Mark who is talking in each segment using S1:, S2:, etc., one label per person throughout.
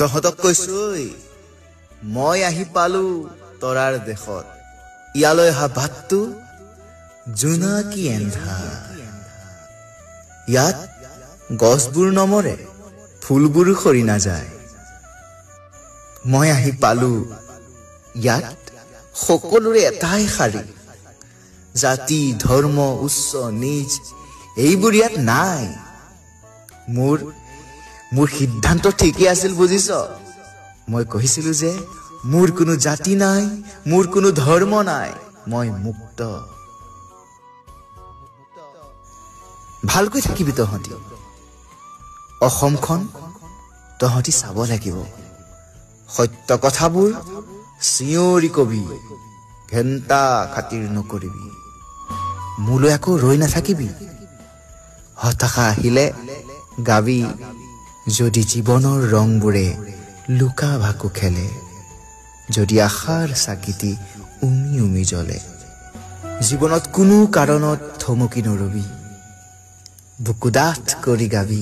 S1: তহঁতক কৈছই মই আহি পালো তৰাৰ দেশত ইয়ালৈ অহা বাটটো জোনাকী এন্ধাৰ ইয়াত গছবোৰ নমৰে ফুলবোৰ সৰি নাযায় মই আহি পালো ইয়াত সকলোৰে এটাই শাৰী জাতি ধৰ্ম উচ্চ নিজ এইবোৰ ইয়াত নাই মোৰ সিদ্ধান্ত ঠিকই আছিল বুজিছ মই কৈছিলো যে মোৰ কোনো জাতি নাই মোৰ কোনো ধৰ্ম নাই মই মুক্ত ভালকৈ থাকিবি তহঁতি অসমখন তহঁতি চাব লাগিব সত্য কথাবোৰ চিঞৰি কবি ঘেন্টা খাতিৰ নকৰিবি মোলৈ আকৌ ৰৈ নাথাকিবি হতাশা আহিলে গাবি যদি জীৱনৰ ৰংবোৰে লুকা ভাকু খেলে যদি আশাৰ চাকিতি উমি উমি জ্বলে জীৱনত কোনো কাৰণত থমকি নৰবি বুকু ডাঠ কৰি গাবি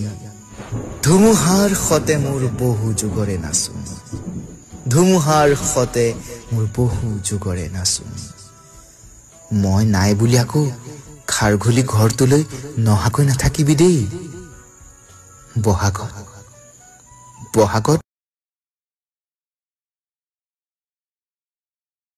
S1: ধুমুহাৰ সতে মোৰ বহু যুগৰে নাচো ধুমুহাৰ সতে মোৰ বহু যুগৰে নাচো মই নাই বুলি আকৌ খাৰঘুলি ঘৰটোলৈ নহাকৈ নাথাকিবি দেই বহাগত